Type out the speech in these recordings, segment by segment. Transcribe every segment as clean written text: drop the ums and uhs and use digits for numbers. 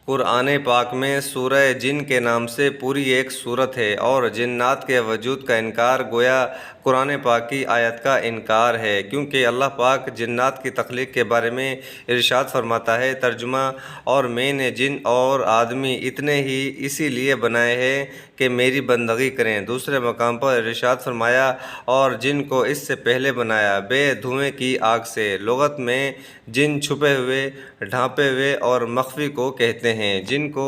قرآن پاک میں سورہ جن کے نام سے پوری ایک سورت ہے، اور جنات کے وجود کا انکار گویا قرآن پاک کی آیت کا انکار ہے، کیونکہ اللہ پاک جنات کی تخلیق کے بارے میں ارشاد فرماتا ہے۔ ترجمہ: اور میں نے جن اور آدمی اتنے ہی اسی لیے بنائے ہیں کہ میری بندگی کریں۔ دوسرے مقام پر ارشاد فرمایا: اور جن کو اس سے پہلے بنایا بے دھوئیں کی آگ سے۔ لغت میں جن چھپے ہوئے، ڈھانپے ہوئے اور مخفی کو کہتے ہیں۔ جن کو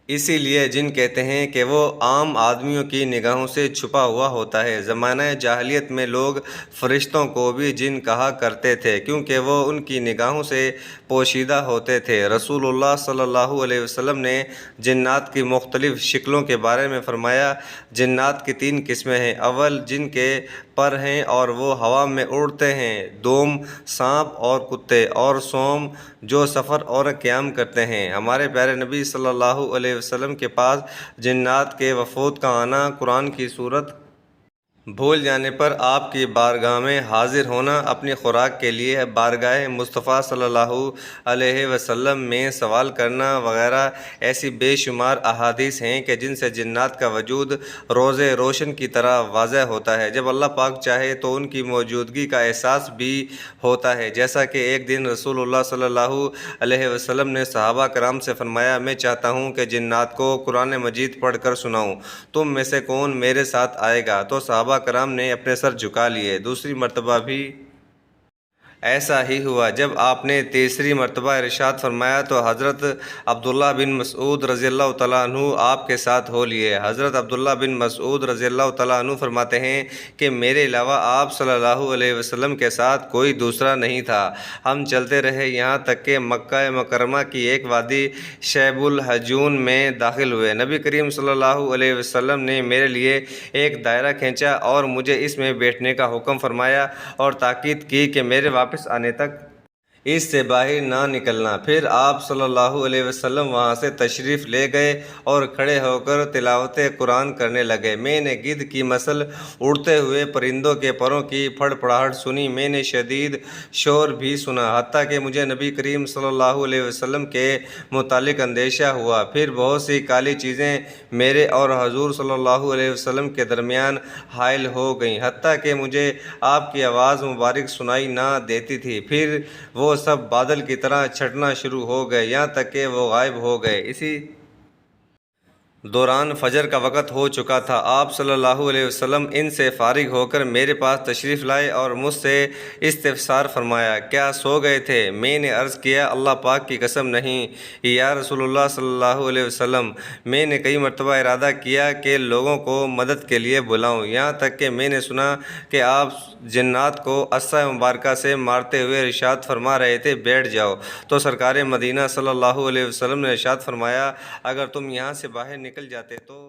اسی لیے جن کہتے ہیں کہ وہ عام آدمیوں کی نگاہوں سے چھپا ہوا ہوتا ہے۔ زمانہ جاہلیت میں لوگ فرشتوں کو بھی جن کہا کرتے تھے، کیونکہ وہ ان کی نگاہوں سے پوشیدہ ہوتے تھے۔ رسول اللہ صلی اللہ علیہ وسلم نے جنات کی مختلف شکلوں کے بارے میں فرمایا: جنات کی 3 قسمیں ہیں۔ اول، جن کے پر ہیں اور وہ ہوا میں اڑتے ہیں۔ دوم، سانپ اور کتے، اور سوم، جو سفر اور قیام کرتے ہیں۔ ہمارے پیارے نبی صلی اللہ علیہ وسلم کے پاس جنات کے وفود کا آنا، قرآن کی سورت بھول جانے پر آپ کی بارگاہ میں حاضر ہونا، اپنی خوراک کے لیے بارگاہ مصطفیٰ صلی اللہ علیہ وسلم میں سوال کرنا وغیرہ ایسی بے شمار احادیث ہیں کہ جن سے جنات کا وجود روز روشن کی طرح واضح ہوتا ہے۔ جب اللہ پاک چاہے تو ان کی موجودگی کا احساس بھی ہوتا ہے، جیسا کہ ایک دن رسول اللہ صلی اللہ علیہ وسلم نے صحابہ کرام سے فرمایا: میں چاہتا ہوں کہ جنات کو قرآن مجید پڑھ کر سناؤں، تم میں سے کون میرے ساتھ آئے گا؟ تو صحابہ کرام نے اپنے سر جھکا لیے۔ دوسری مرتبہ بھی ایسا ہی ہوا۔ جب آپ نے تیسری مرتبہ ارشاد فرمایا تو حضرت عبداللہ بن مسعود رضی اللہ تعالیٰ عنہ آپ کے ساتھ ہو لیے۔ حضرت عبداللہ بن مسعود رضی اللہ تعالیٰ عنہ فرماتے ہیں کہ میرے علاوہ آپ صلی اللہ علیہ وسلم کے ساتھ کوئی دوسرا نہیں تھا۔ ہم چلتے رہے یہاں تک کہ مکہ مکرمہ کی ایک وادی شیب الحجون میں داخل ہوئے۔ نبی کریم صلی اللہ علیہ وسلم نے میرے لیے ایک دائرہ کھینچا اور مجھے اس میں بیٹھنے کا حکم فرمایا اور تاکید کی کہ میرے واپس آنے تک اس سے باہر نہ نکلنا۔ پھر آپ صلی اللہ علیہ وسلم وہاں سے تشریف لے گئے اور کھڑے ہو کر تلاوت قرآن کرنے لگے۔ میں نے گدھ کی مثل اڑتے ہوئے پرندوں کے پروں کی پھڑپڑاہٹ سنی۔ میں نے شدید شور بھی سنا، حتیٰ کہ مجھے نبی کریم صلی اللہ علیہ وسلم کے متعلق اندیشہ ہوا۔ پھر بہت سی کالی چیزیں میرے اور حضور صلی اللہ علیہ وسلم کے درمیان حائل ہو گئیں، حتیٰ کہ مجھے آپ کی آواز مبارک سنائی نہ دیتی تھی۔ پھر وہ سب بادل کی طرح چھٹنا شروع ہو گئے، یہاں تک کہ وہ غائب ہو گئے۔ اسی دوران فجر کا وقت ہو چکا تھا۔ آپ صلی اللہ علیہ وسلم ان سے فارغ ہو کر میرے پاس تشریف لائے اور مجھ سے استفسار فرمایا: کیا سو گئے تھے؟ میں نے عرض کیا: اللہ پاک کی قسم نہیں یا رسول اللہ صلی اللہ علیہ وسلم۔ میں نے کئی مرتبہ ارادہ کیا کہ لوگوں کو مدد کے لیے بلاؤں، یہاں تک کہ میں نے سنا کہ آپ جنات کو عصا مبارکہ سے مارتے ہوئے ارشاد فرما رہے تھے: بیٹھ جاؤ۔ تو سرکار مدینہ صلی اللہ علیہ وسلم نے ارشاد فرمایا: اگر تم یہاں سے باہر نکل جاتے تو